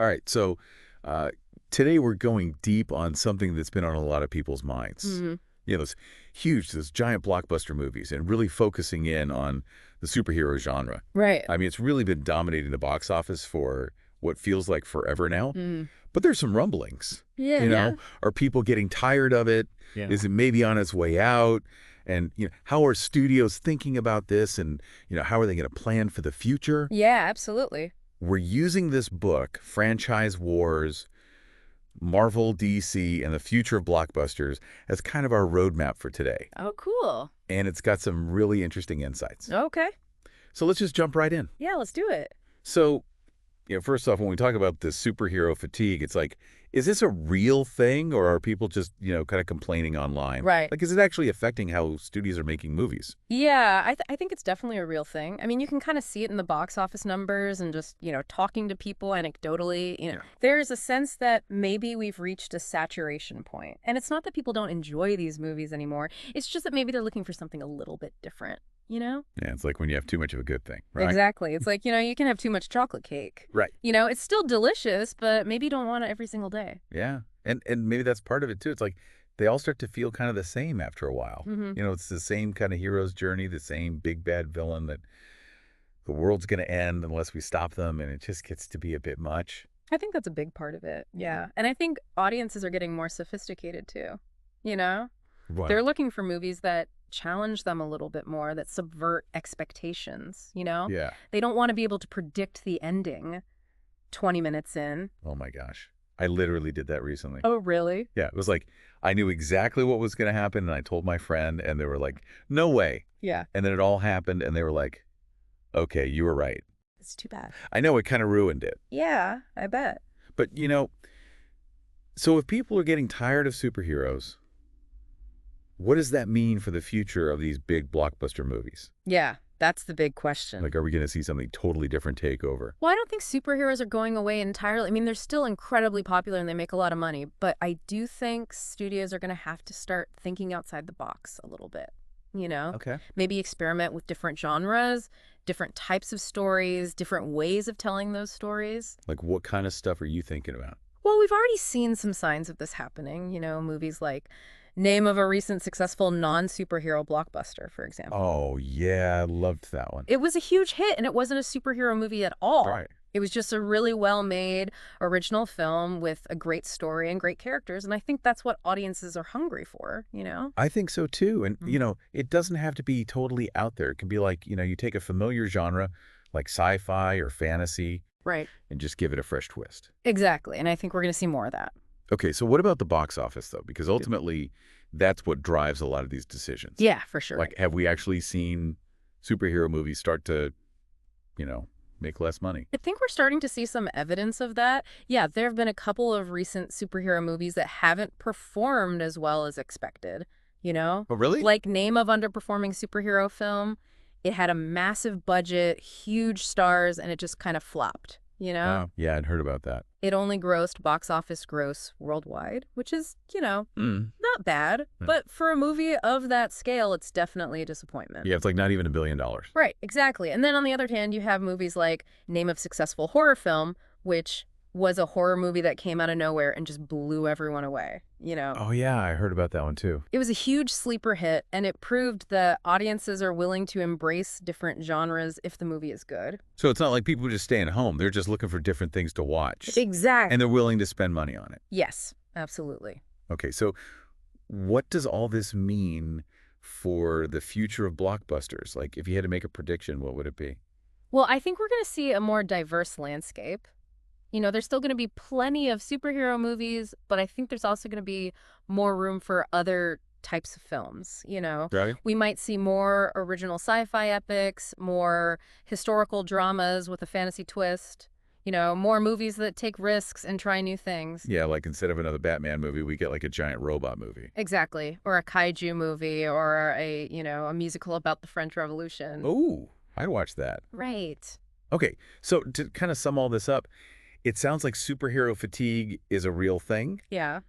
All right, so uh, today we're going deep on something that's been on a lot of people's minds. Hmm. Those huge, those giant blockbuster movies, and really focusing in on the superhero genre. Right. I mean, it's really been dominating the box office for what feels like forever now. Mm. But there's some rumblings. Yeah. Yeah. Are people getting tired of it? Yeah. Is it maybe on its way out? And how are studios thinking about this? And how are they going to plan for the future? Yeah, absolutely. We're using this book, Franchise Wars, Marvel, DC, and the Future of Blockbusters, as kind of our roadmap for today. Oh, cool. And it's got some really interesting insights. Okay. So let's just jump right in. Yeah, let's do it. So, first off, when we talk about this superhero fatigue, it's like, is this a real thing, or are people just, kind of complaining online? Right. Like, is it actually affecting how studios are making movies? Yeah, I think it's definitely a real thing. I mean, you can kind of see it in the box office numbers and just, talking to people anecdotally. Yeah. There's a sense that maybe we've reached a saturation point. And it's not that people don't enjoy these movies anymore. It's just that maybe they're looking for something a little bit different, Yeah, it's like when you have too much of a good thing, right? Exactly. It's like, you can have too much chocolate cake. Right. It's still delicious, but maybe you don't want it every single day. Yeah. And maybe that's part of it, too. It's like they all start to feel kind of the same after a while. Hmm. It's the same kind of hero's journey, the same big bad villain that the world's going to end unless we stop them, and it just gets to be a bit much. I think that's a big part of it. Yeah. And I think audiences are getting more sophisticated too. You know, Right. they're looking for movies that challenge them a little bit more, that subvert expectations. Yeah. They don't want to be able to predict the ending 20 minutes in. Oh, my gosh. I literally did that recently. Oh, really? Yeah. It was like I knew exactly what was going to happen, and I told my friend, and they were like, no way. Yeah. And then it all happened, and they were like, okay, you were right. It's too bad. I know it kind of ruined it. Yeah, I bet. But, so if people are getting tired of superheroes, what does that mean for the future of these big blockbuster movies? Yeah, that's the big question. Like, are we going to see something totally different take over? Well, I don't think superheroes are going away entirely. I mean, they're still incredibly popular and they make a lot of money, but I do think studios are going to have to start thinking outside the box a little bit, Okay. Maybe experiment with different genres, different types of stories, different ways of telling those stories. Like, what kind of stuff are you thinking about? Well, we've already seen some signs of this happening, movies like name of a recent successful non-superhero blockbuster, for example. Oh, yeah, I loved that one. It was a huge hit, and it wasn't a superhero movie at all. Right. It was just a really well-made original film with a great story and great characters, and I think that's what audiences are hungry for. I think so, too. And, it doesn't have to be totally out there. It can be like, you take a familiar genre like sci-fi or fantasy Right. and just give it a fresh twist. Exactly, and I think we're going to see more of that. Okay, so what about the box office, though? Because ultimately, that's what drives a lot of these decisions. Yeah, for sure. Like, have we actually seen superhero movies start to, make less money? I think we're starting to see some evidence of that. Yeah, there have been a couple of recent superhero movies that haven't performed as well as expected. Oh, really? Like name of underperforming superhero film. It had a massive budget, huge stars, and it just kind of flopped. Oh, yeah, I'd heard about that. It only grossed box office gross worldwide, which is, Mm. not bad. Hmm. But for a movie of that scale, it's definitely a disappointment. Yeah, it's like not even $1 billion. Right, exactly. And then on the other hand, you have movies like Name of Successful Horror Film, which was a horror movie that came out of nowhere and just blew everyone away. Oh, yeah, I heard about that one, too. It was a huge sleeper hit, and it proved that audiences are willing to embrace different genres if the movie is good. So it's not like people just staying home. They're just looking for different things to watch. Exactly. And they're willing to spend money on it. Yes, absolutely. Okay, so what does all this mean for the future of blockbusters? Like, if you had to make a prediction, what would it be? Well, I think we're going to see a more diverse landscape. There's still going to be plenty of superhero movies, but I think there's also going to be more room for other types of films. Right? We might see more original sci-fi epics, more historical dramas with a fantasy twist, more movies that take risks and try new things. Yeah, like instead of another Batman movie, we get like a giant robot movie. Exactly. Or a kaiju movie or a musical about the French Revolution. Oh, I'd watch that. Right. Okay, so to kind of sum all this up, it sounds like superhero fatigue is a real thing, Yeah.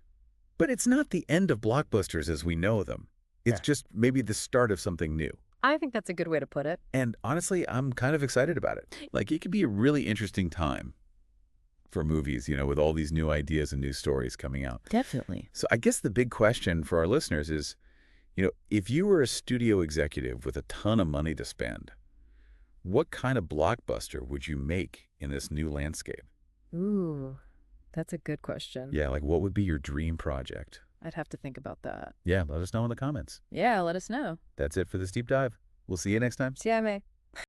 but it's not the end of blockbusters as we know them. It's Yeah. just maybe the start of something new. I think that's a good way to put it. And honestly, I'm kind of excited about it. Like, it could be a really interesting time for movies, with all these new ideas and new stories coming out. Definitely. So I guess the big question for our listeners is, if you were a studio executive with a ton of money to spend, what kind of blockbuster would you make in this new landscape? Ooh, that's a good question. Yeah, like what would be your dream project? I'd have to think about that. Yeah, let us know in the comments. Yeah, let us know. That's it for this deep dive. We'll see you next time. See ya, May.